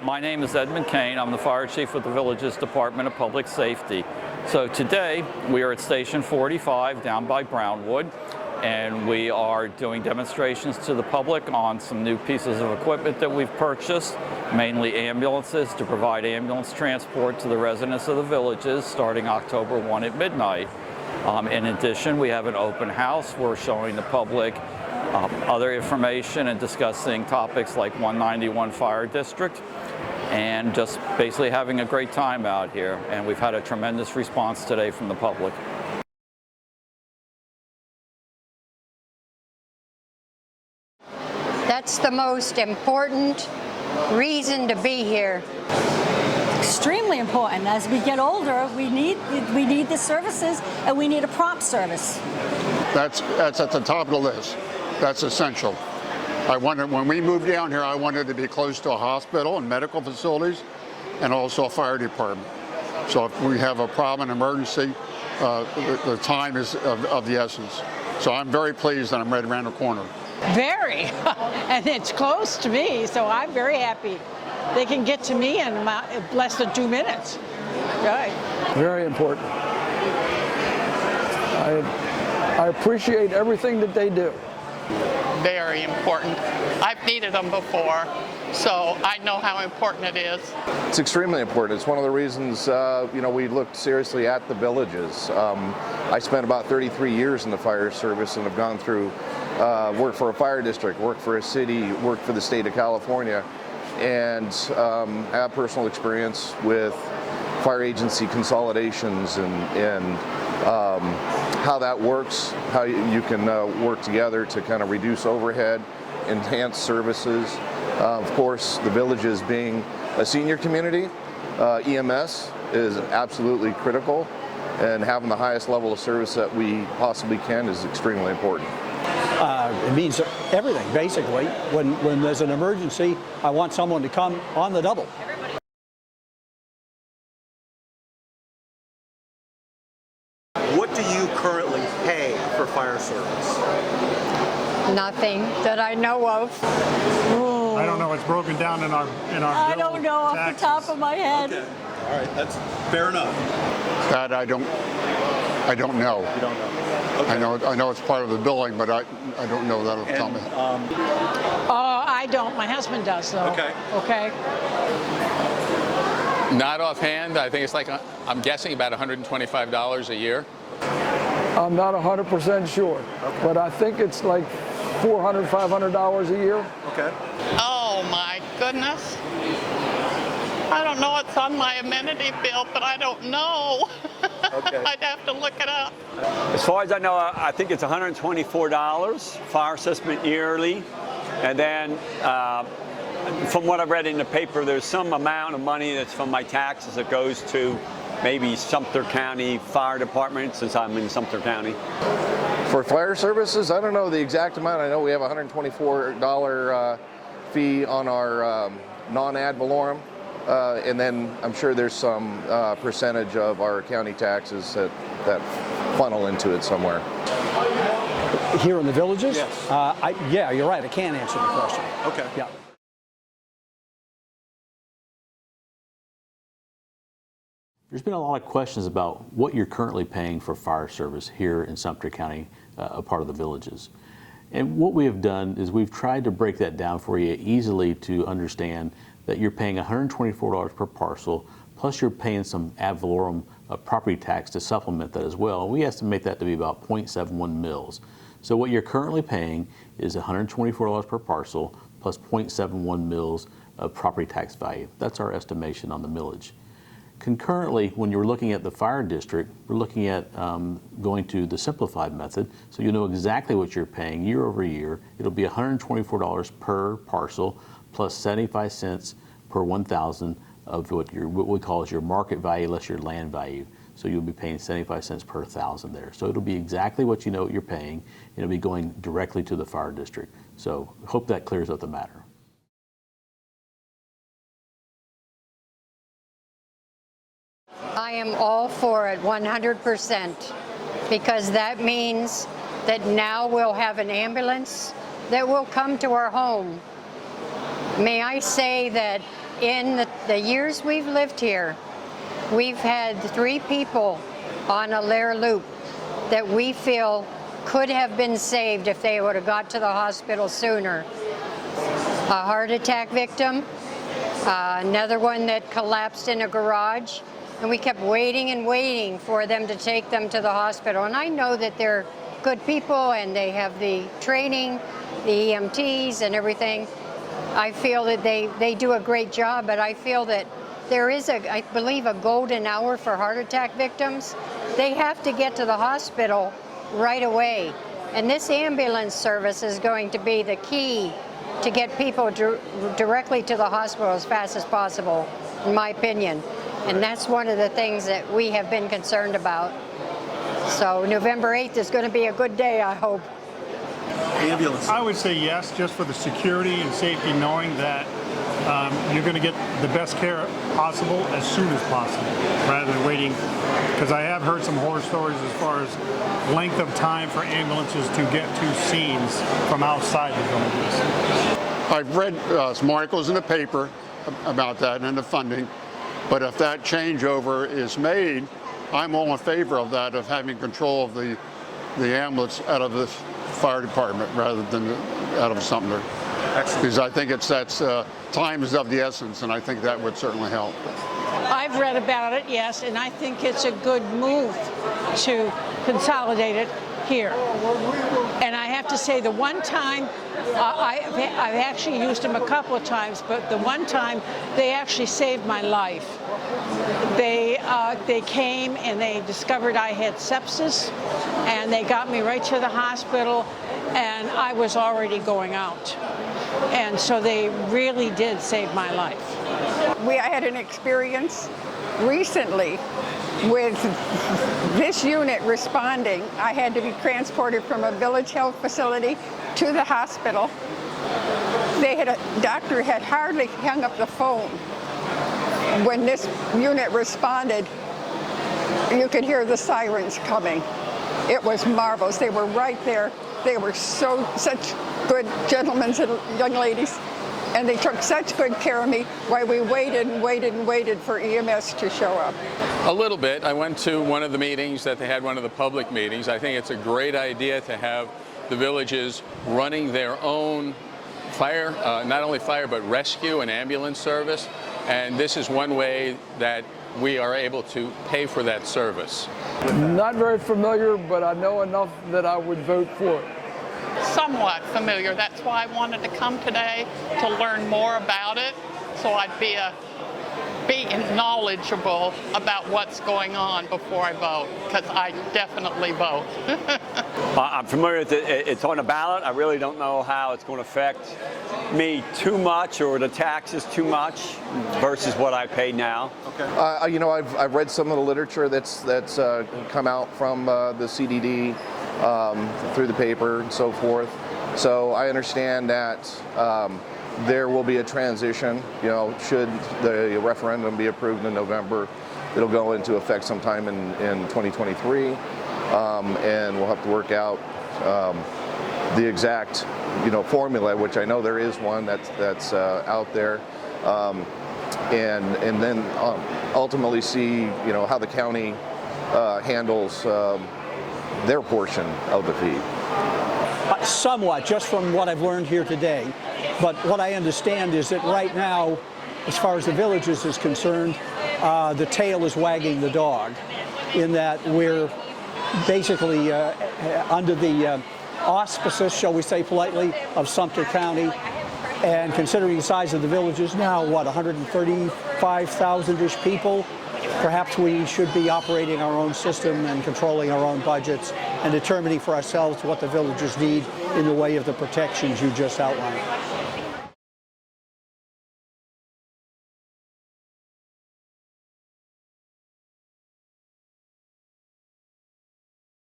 My name is Edmund Kane. I'm the Fire Chief with the Villages Department of Public Safety. So today we are at Station 45 down by Brownwood, and we are doing demonstrations to the public on some new pieces of equipment that we've purchased, mainly ambulances to provide ambulance transport to the residents of the villages starting October 1 at midnight. In addition, we have an open house. We're showing the public other information and discussing topics like 191 Fire District, and just basically having a great time out here. And we've had a tremendous response today from the public. That's the most important reason to be here. Extremely important. As we get older, we need the services, and we need a prompt service. That's at the top of the list. That's essential. When we moved down here, I wanted to be close to a hospital and medical facilities, and also a fire department. So if we have a problem, an emergency, the time is of the essence. So I'm very pleased that I'm right around the corner. Very, and it's close to me, so I'm very happy. They can get to me in less than 2 minutes. Right. Very important. I appreciate everything that they do. Very important. I've needed them before, so I know how important it is. It's extremely important. It's one of the reasons we looked seriously at the villages. I spent about 33 years in the fire service and have gone through work for a fire district, work for a city, work for the state of California, and have personal experience with fire agency consolidations and how that works, how you can work together to kind of reduce overhead, enhance services. Of course, the villages being a senior community, EMS is absolutely critical, and having the highest level of service that we possibly can is extremely important. It means everything, basically. When there's an emergency, I want someone to come on the double. What do you currently pay for fire service? Nothing that I know of. I don't know. It's broken down in our I don't know off the top of my head. Okay. All right, that's fair enough. That I don't know. You don't know. Okay. I know it's part of the billing, but I don't know that off the top of my head. I don't. My husband does, though. Okay. Okay. Not offhand. I think it's like, I'm guessing about $125 a year. I'm not 100% sure, but I think it's like $400, $500 a year. Okay. Oh my goodness. I don't know what's on my amenity bill, but I don't know. Okay. I'd have to look it up. As far as I know, I think it's $124 fire assessment yearly, and then from what I've read in the paper, there's some amount of money that's from my taxes that goes to maybe Sumter County Fire Department, since I'm in Sumter County. For fire services, I don't know the exact amount. I know we have a $124 fee on our non-ad valorem, and then I'm sure there's some percentage of our county taxes that funnel into it somewhere. Here in the villages? Yes. Yeah, you're right. I can't answer the question. Okay. Yeah. There's been a lot of questions about what you're currently paying for fire service here in Sumter County, a part of the villages. And what we have done is we've tried to break that down for you easily to understand that you're paying $124 per parcel, plus you're paying some ad valorem property tax to supplement that as well. We estimate that to be about 0.71 mils. So what you're currently paying is $124 per parcel plus 0.71 mils of property tax value. That's our estimation on the millage. Concurrently, when you're looking at the fire district, we're looking at going to the simplified method, so you know exactly what you're paying year over year. It'll be $124 per parcel plus 75 cents per 1,000 of what we call is your market value less your land value. So you'll be paying 75 cents per 1,000 there. So it'll be exactly what you know what you're paying. It'll be going directly to the fire district. So hope that clears up the matter. I am all for it 100%, because that means that now we'll have an ambulance that will come to our home. May I say that in the years we've lived here, we've had 3 people on a Lair loop that we feel could have been saved if they would have got to the hospital sooner. A heart attack victim, another one that collapsed in a garage, and we kept waiting and waiting for them to take them to the hospital. And I know that they're good people and they have the training, the EMTs and everything. I feel that they do a great job, but I feel that there is, I believe, a golden hour for heart attack victims. They have to get to the hospital right away. And this ambulance service is going to be the key to get people directly to the hospital as fast as possible, in my opinion. And that's one of the things that we have been concerned about. So November 8th is going to be a good day, I hope. Ambulance. I would say yes, just for the security and safety, knowing that you're going to get the best care possible as soon as possible, rather than waiting. Because I have heard some horror stories as far as length of time for ambulances to get to scenes from outside the villages. I've read some articles in the paper about that and the funding, but if that changeover is made, I'm all in favor of that, of having control of the ambulance out of the fire department rather than out of Sumter. Excellent. Because I think that's time is of the essence, and I think that would certainly help. I've read about it, yes, and I think it's a good move to consolidate it here. And I have to say, the one time, I've actually used them a couple of times, but the one time they actually saved my life. They came and they discovered I had sepsis, and they got me right to the hospital, and I was already going out. And so they really did save my life. I had an experience recently with this unit responding. I had to be transported from a village health facility to the hospital. Doctor had hardly hung up the phone. When this unit responded, you could hear the sirens coming. It was marvelous. They were right there. They were such good gentlemen and young ladies, and they took such good care of me while we waited and waited and waited for EMS to show up. A little bit. I went to one of the meetings that they had, one of the public meetings. I think it's a great idea to have the villages running their own fire, not only fire, but rescue and ambulance service. And this is one way that we are able to pay for that service. Not very familiar, but I know enough that I would vote for it. Somewhat familiar. That's why I wanted to come today, to learn more about it, so I'd be knowledgeable about what's going on before I vote, because I definitely vote. I'm familiar with it. It's on the ballot. I really don't know how it's going to affect me too much, or the taxes too much versus what I pay now. Okay. You know, I've read some of the literature that's come out from the CDD through the paper and so forth. So I understand that there will be a transition. You know, should the referendum be approved in November, it'll go into effect sometime in 2023, and we'll have to work out the exact, formula, which I know there is one that's out there, and then ultimately see, how the county handles their portion of the fee. Somewhat, just from what I've learned here today. But what I understand is that right now, as far as the villages is concerned, the tail is wagging the dog, in that we're basically under the auspices, shall we say politely, of Sumter County. And considering the size of the villages now, 135,000-ish people, perhaps we should be operating our own system and controlling our own budgets and determining for ourselves what the villages need in the way of the protections you just outlined.